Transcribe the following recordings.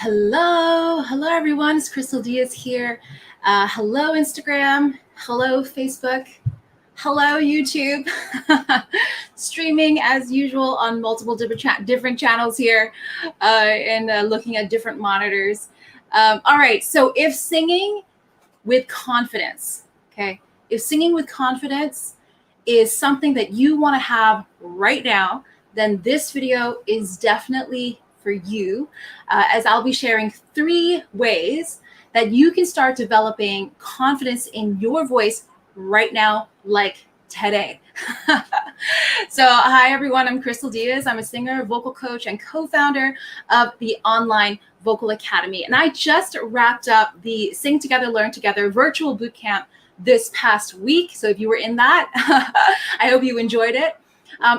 Hello everyone. It's Crystal Diaz here. Hello Instagram. Hello Facebook. Hello YouTube. Streaming as usual on multiple different channels here, and looking at different monitors. All right. So if singing with confidence, okay, if singing with confidence is something that you want to have right now, then this video is definitely for you, as I'll be sharing 3 ways that you can start developing confidence in your voice right now, like today. So, hi everyone, I'm Crystal Diaz. I'm a singer, vocal coach, and co-founder of the Online Vocal Academy. And I just wrapped up the Sing Together, Learn Together virtual bootcamp this past week. So if you were in that, I hope you enjoyed it.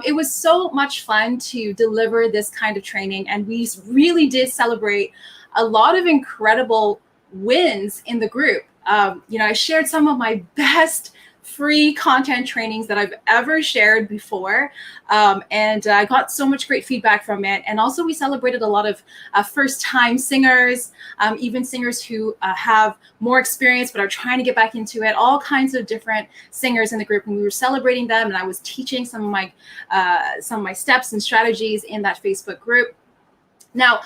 It was so much fun to deliver this kind of training, and we really did celebrate a lot of incredible wins in the group. I shared some of my best free content trainings that I've ever shared before, and I got so much great feedback from it. And also we celebrated a lot of first-time singers, even singers who have more experience but are trying to get back into it, all kinds of different singers in the group, and we were celebrating them, and I was teaching some of my steps and strategies in that Facebook group. Now,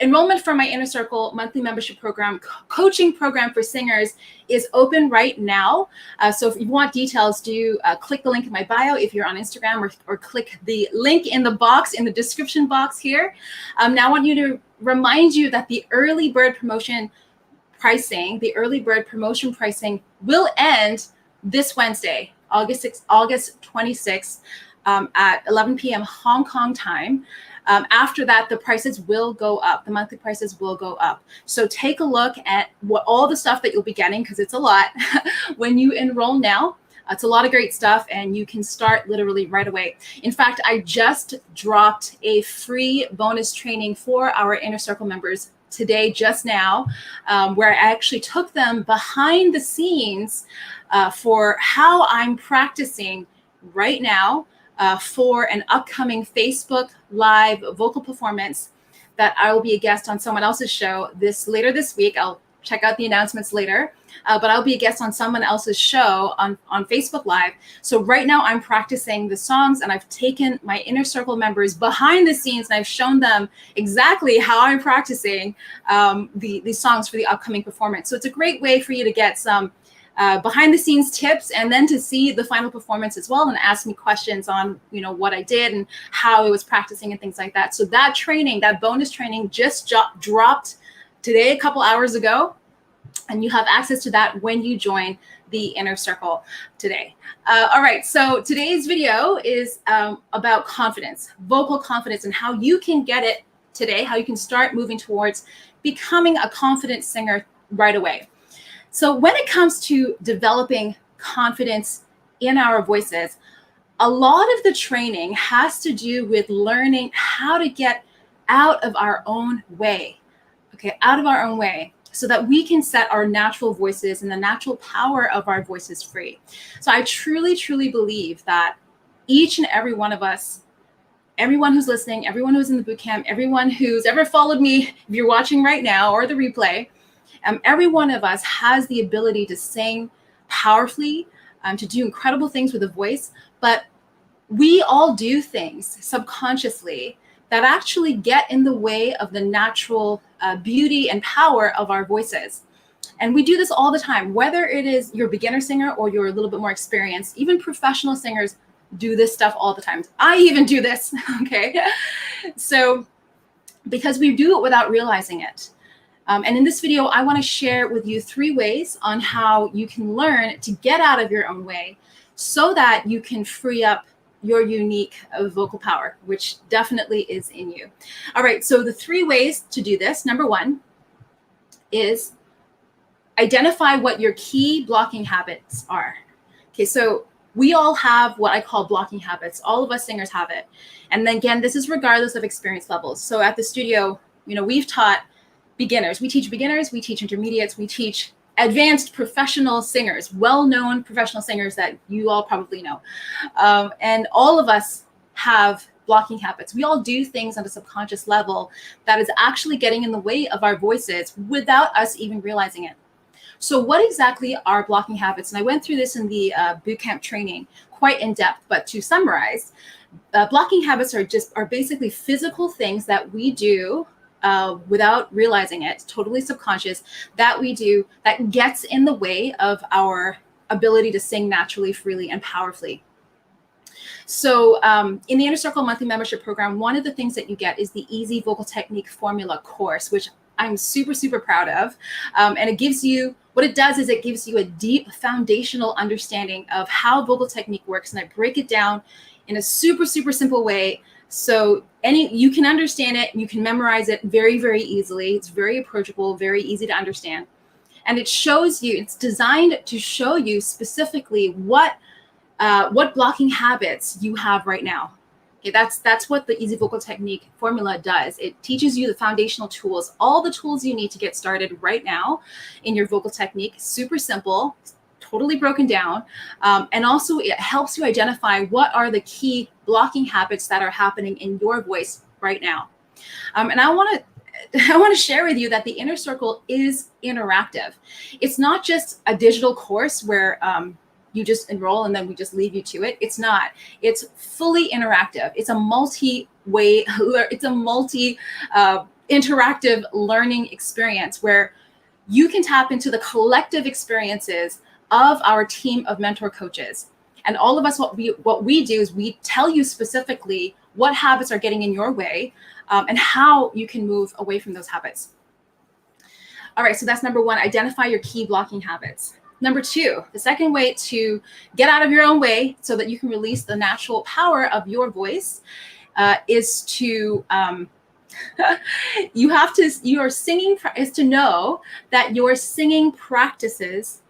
enrollment for my Inner Circle monthly membership program, coaching program for singers, is open right now. So if you want details, do click the link in my bio if you're on Instagram, or click the link in the box, in the description box here. Now I want you to remind you that the early bird promotion pricing will end this Wednesday, August 26th, at 11 p.m. Hong Kong time. After that, the prices will go up. The monthly prices will go up. So take a look at all the stuff that you'll be getting, because it's a lot when you enroll now. It's a lot of great stuff, and you can start literally right away. In fact, I just dropped a free bonus training for our Inner Circle members today, just now, where I actually took them behind the scenes for how I'm practicing right now for an upcoming Facebook Live vocal performance that I will be a guest on someone else's show later this week. I'll check out the announcements later, but I'll be a guest on someone else's show on Facebook Live. So right now I'm practicing the songs, and I've taken my Inner Circle members behind the scenes, and I've shown them exactly how I'm practicing the songs for the upcoming performance. So it's a great way for you to get some behind the scenes tips, and then to see the final performance as well, and ask me questions on what I did and how I was practicing and things like that. So that training, that bonus training, just dropped today, a couple hours ago, and you have access to that when you join the Inner Circle today. All right, so today's video is about confidence, vocal confidence, and how you can get it today, how you can start moving towards becoming a confident singer right away. So when it comes to developing confidence in our voices, a lot of the training has to do with learning how to get out of our own way, so that we can set our natural voices and the natural power of our voices free. So I truly, truly believe that each and every one of us, everyone who's listening, everyone who's in the bootcamp, everyone who's ever followed me, if you're watching right now or the replay, every one of us has the ability to sing powerfully, to do incredible things with a voice, but we all do things subconsciously that actually get in the way of the natural beauty and power of our voices. And we do this all the time, whether it is you're a beginner singer or you're a little bit more experienced. Even professional singers do this stuff all the time. I even do this, okay? So, because we do it without realizing it. And in this video, I want to share with you 3 ways on how you can learn to get out of your own way, so that you can free up your unique vocal power, which definitely is in you. All right, so the 3 ways to do this. Number 1 is identify what your key blocking habits are. Okay, so we all have what I call blocking habits. All of us singers have it. And then again, this is regardless of experience levels. So at the studio, we've taught beginners, we teach intermediates, we teach advanced professional singers, well-known professional singers that you all probably know. And all of us have blocking habits. We all do things on a subconscious level that is actually getting in the way of our voices without us even realizing it. So what exactly are blocking habits? And I went through this in the bootcamp training quite in depth, but to summarize, blocking habits are basically physical things that we do without realizing it, totally subconscious, that we do that gets in the way of our ability to sing naturally, freely, and powerfully. So in the Inner Circle monthly membership program, one of the things that you get is the Easy Vocal Technique Formula course, which I'm super, super proud of. And it gives you, what it does is it gives you a deep foundational understanding of how vocal technique works. And I break it down in a super, super simple way. So you can understand it, you can memorize it very, very easily. It's very approachable, very easy to understand. And it shows you, it's designed to show you specifically what blocking habits you have right now. Okay, that's what the Easy Vocal Technique Formula does. It teaches you the foundational tools, all the tools you need to get started right now in your vocal technique. Super simple, totally broken down. And also it helps you identify what are the key blocking habits that are happening in your voice right now. And I want to share with you that the Inner Circle is interactive. It's not just a digital course where you just enroll and then we just leave you to it. It's not. It's fully interactive. It's a multi-way, it's a interactive learning experience where you can tap into the collective experiences of our team of mentor coaches. And all of us, what we do is we tell you specifically what habits are getting in your way and how you can move away from those habits. All right, so that's number one, identify your key blocking habits. Number two, the second way to get out of your own way so that you can release the natural power of your voice is to is to know that your singing practices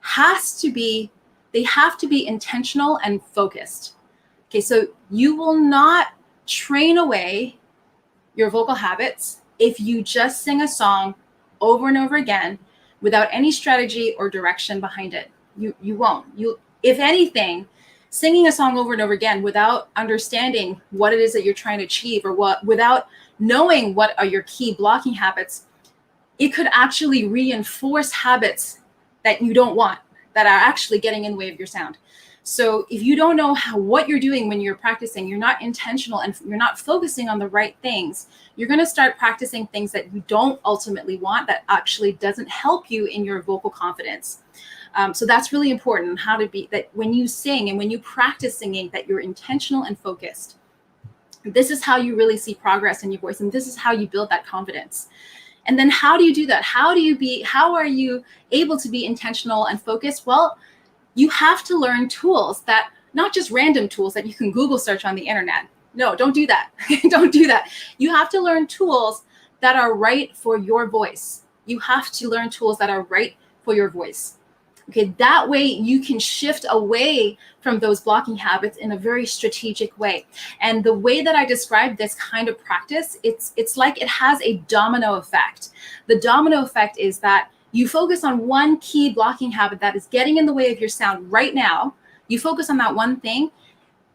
have to be intentional and focused. Okay, so you will not train away your vocal habits if you just sing a song over and over again without any strategy or direction behind it. You won't. If anything, singing a song over and over again without understanding what it is that you're trying to achieve or without knowing what are your key blocking habits, it could actually reinforce habits that you don't want, that are actually getting in the way of your sound. So if you don't know what you're doing when you're practicing, you're not intentional and you're not focusing on the right things, you're going to start practicing things that you don't ultimately want, that actually doesn't help you in your vocal confidence. So that's really important, how to be, that when you sing and when you practice singing, that you're intentional and focused. This is how you really see progress in your voice, and this is how you build that confidence. And then how do you do that? How are you able to be intentional and focused? Well, you have to learn tools, that not just random tools that you can Google search on the internet. No, don't do that. Don't do that. You have to learn tools that are right for your voice. You have to learn tools that are right for your voice. Okay, that way you can shift away from those blocking habits in a very strategic way. And the way that I describe this kind of practice, it's like it has a domino effect. The domino effect is that you focus on one key blocking habit that is getting in the way of your sound right now. You focus on that one thing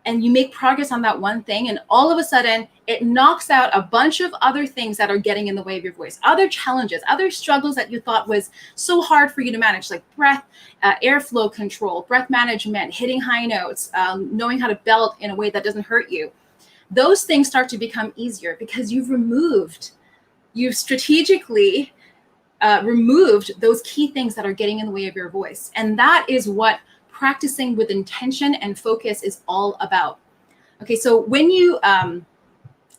and you make progress on that one thing. And all of a sudden it knocks out a bunch of other things that are getting in the way of your voice, other challenges, other struggles that you thought was so hard for you to manage, like breath, airflow control, breath management, hitting high notes, knowing how to belt in a way that doesn't hurt you. Those things start to become easier because you've strategically removed those key things that are getting in the way of your voice. And that is what practicing with intention and focus is all about. Okay, so when you, and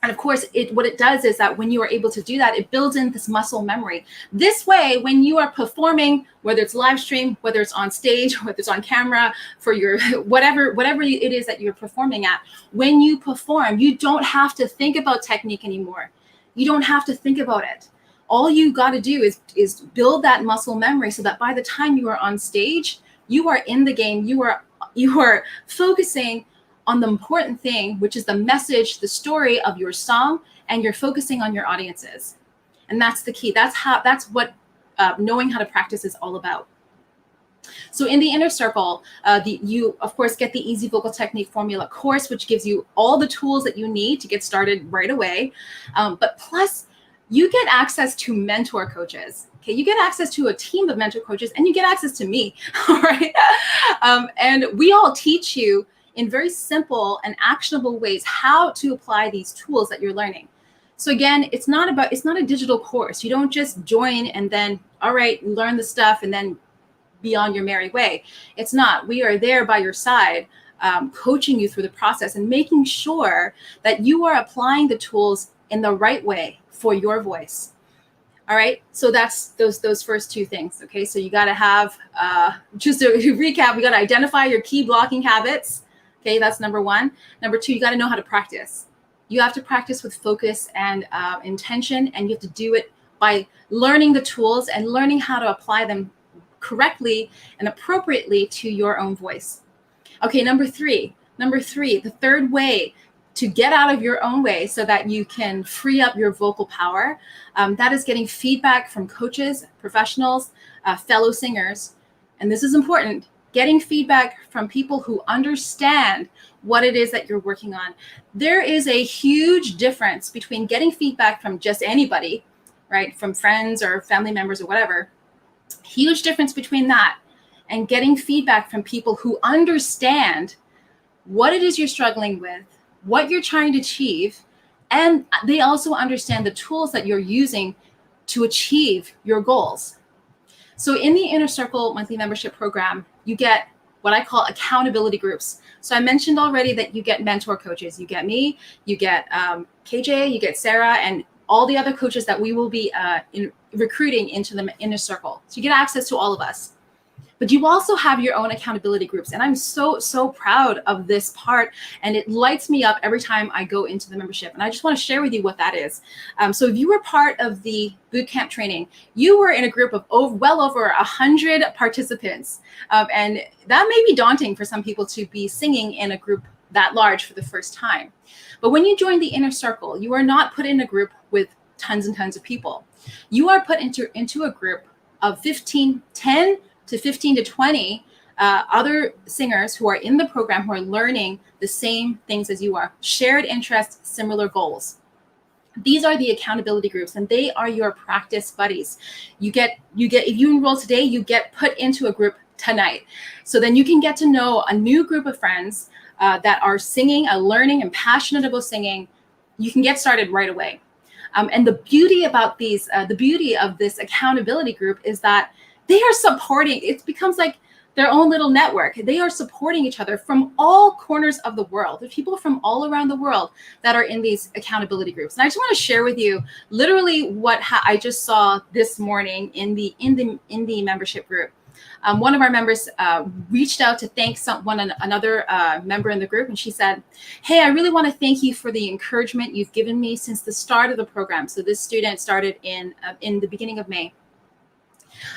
of course, what it does is that when you are able to do that, it builds in this muscle memory. This way, when you are performing, whether it's live stream, whether it's on stage, whether it's on camera, for your whatever it is that you're performing at, when you perform, you don't have to think about technique anymore. You don't have to think about it. All you got to do is build that muscle memory so that by the time you are on stage, you are in the game. You are focusing on the important thing, which is the message, the story of your song, and you're focusing on your audiences. And that's the key. That's what knowing how to practice is all about. So in the inner circle, you of course get the Easy Vocal Technique Formula course, which gives you all the tools that you need to get started right away. But plus, you get access to mentor coaches. Okay, you get access to a team of mentor coaches, and you get access to me. All right, and we all teach you in very simple and actionable ways how to apply these tools that you're learning. So again, it's not a digital course. You don't just join and then, all right, learn the stuff and then be on your merry way. It's not. We are there by your side, coaching you through the process and making sure that you are applying the tools in the right way for your voice. All right. So that's those first two things. Okay. So you got to have, just to recap, we got to identify your key blocking habits. Okay. That's number one. Number two, you got to know how to practice. You have to practice with focus and intention, and you have to do it by learning the tools and learning how to apply them correctly and appropriately to your own voice. Okay, number three, the third way to get out of your own way so that you can free up your vocal power, that is getting feedback from coaches, professionals, fellow singers. And this is important, getting feedback from people who understand what it is that you're working on. There is a huge difference between getting feedback from just anybody, right, from friends or family members or whatever. Huge difference between that and getting feedback from people who understand what it is you're struggling with, what you're trying to achieve, and they also understand the tools that you're using to achieve your goals. So in the Inner Circle monthly membership program, you get what I call accountability groups. So I mentioned already that you get mentor coaches. You get me, you get KJ, you get Sarah, and all the other coaches that we will be recruiting into the Inner Circle. So you get access to all of us. But you also have your own accountability groups. And I'm so proud of this part. And it lights me up every time I go into the membership. And I just want to share with you what that is. So if you were part of the bootcamp training, you were in a group of well over 100 participants. And that may be daunting for some people to be singing in a group that large for the first time. But when you join the Inner Circle, you are not put in a group with tons and tons of people. You are put into a group of 10 to 15 to 20 other singers who are in the program, who are learning the same things as you are, shared interests, similar goals. These are the accountability groups, and they are your practice buddies. You get if you enroll today, you get put into a group tonight. So then you can get to know a new group of friends that are singing, learning, and passionate about singing. You can get started right away. And the beauty about the beauty of this accountability group is that they are supporting. It becomes like their own little network. They are supporting each other from all corners of the world. There's people from all around the world that are in these accountability groups. And I just want to share with you literally what I just saw this morning in the membership group. One of our members reached out to thank another member in the group, and she said, "Hey, I really want to thank you for the encouragement you've given me since the start of the program." So this student started in the beginning of May.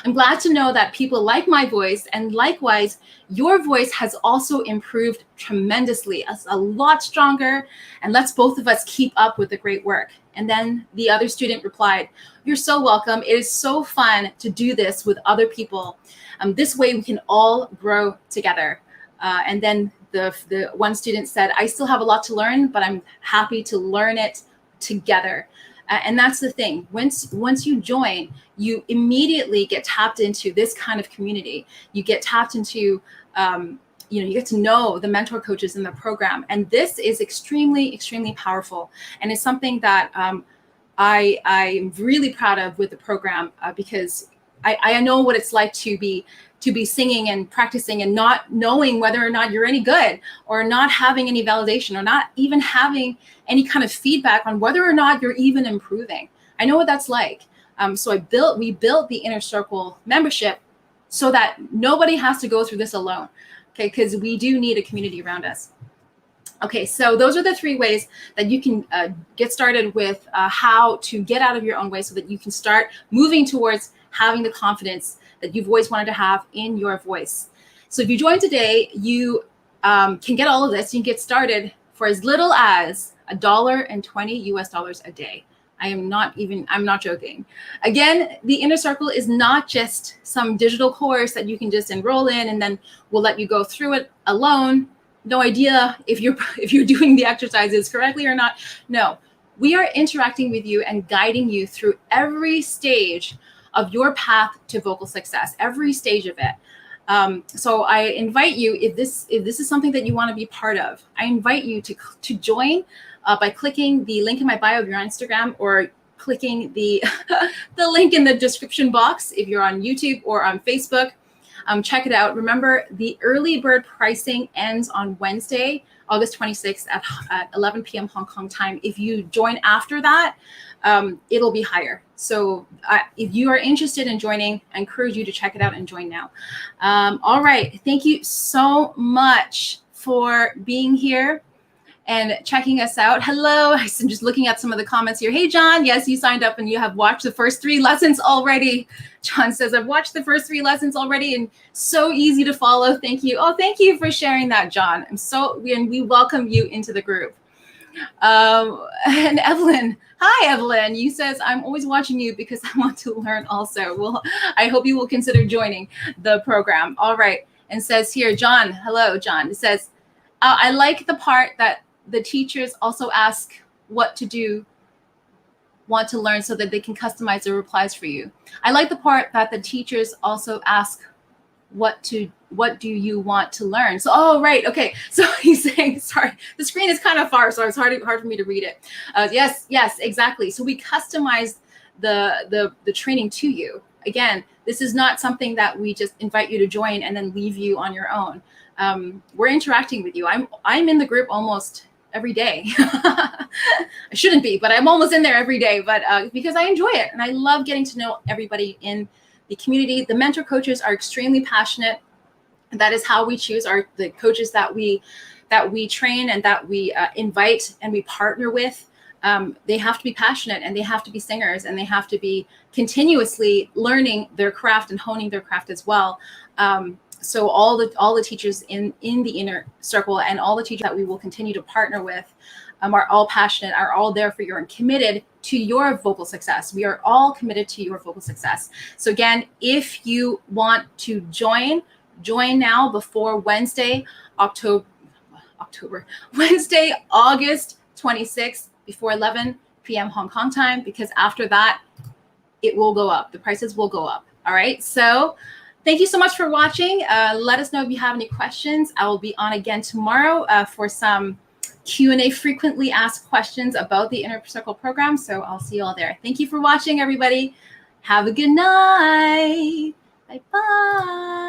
"I'm glad to know that people like my voice, and likewise, your voice has also improved tremendously. It's a lot stronger, and let's both of us keep up with the great work." And then the other student replied, "You're so welcome. It is so fun to do this with other people. This way we can all grow together." And then the one student said, "I still have a lot to learn, but I'm happy to learn it together." And that's the thing. Once you join, you immediately get tapped into this kind of community. You get tapped into, you get to know the mentor coaches in the program. And this is extremely, extremely powerful. And it's something that I'm really proud of with the program because I know what it's like to be singing and practicing and not knowing whether or not you're any good, or not having any validation, or not even having any kind of feedback on whether or not you're even improving. I know what that's like. So we built the Inner Circle membership so that nobody has to go through this alone. Okay, because we do need a community around us. Okay, so those are the three ways that you can get started with how to get out of your own way so that you can start moving towards having the confidence that you've always wanted to have in your voice. So if you join today, you can get all of this. You can get started for as little as $1.20 US a day. I'm not joking. Again, the Inner Circle is not just some digital course that you can just enroll in and then we'll let you go through it alone. No idea if you're doing the exercises correctly or not. No, we are interacting with you and guiding you through every stage of your path to vocal success, every stage of it. So I invite you, if this is something that you want to be part of, I invite you to join by clicking the link in my bio if you're on Instagram, or clicking the the link in the description box if you're on YouTube or on Facebook. Check it out. Remember, the early bird pricing ends on Wednesday, August 26th at 11 p.m. Hong Kong time. If you join after that, it'll be higher. So if you are interested in joining, I encourage you to check it out and join now. All right. Thank you so much for being here and checking us out. Hello. I'm just looking at some of the comments here. Hey, John. Yes, you signed up and you have watched the first 3 lessons already. John says, I've watched the first 3 lessons already and so easy to follow. Thank you. Oh, thank you for sharing that, John. We welcome you into the group. And Evelyn, hi, Evelyn. You says, I'm always watching you because I want to learn also. Well, I hope you will consider joining the program. All right. And says here, John, hello, John. It says, I like the part that the teachers also ask what to do, want to learn so that they can customize their replies for you. I like the part that the teachers also ask what do you want to learn? So, oh, right. Okay. So he's saying, sorry, the screen is kind of far, so it's hard for me to read it. Yes, exactly. So we customize the training to you. Again, this is not something that we just invite you to join and then leave you on your own. We're interacting with you. I'm in the group almost every day. I shouldn't be, but I'm almost in there every day, but because I enjoy it and I love getting to know everybody in the community. The mentor coaches are extremely passionate. That is how we choose the coaches that we train and that we invite and we partner with. They have to be passionate and they have to be singers and they have to be continuously learning their craft and honing their craft as well. So all the teachers in the Inner Circle and all the teachers that we will continue to partner with are all passionate, are all there for you and committed to your vocal success. We are all committed to your vocal success. So again, if you want to join now before Wednesday, Wednesday, August 26th, before 11 p.m. Hong Kong time, because after that, it will go up. The prices will go up. All right. So thank you so much for watching. Let us know if you have any questions. I will be on again tomorrow for some Q&A, frequently asked questions about the Inner Circle program. So I'll see you all there. Thank you for watching, everybody. Have a good night. Bye-bye.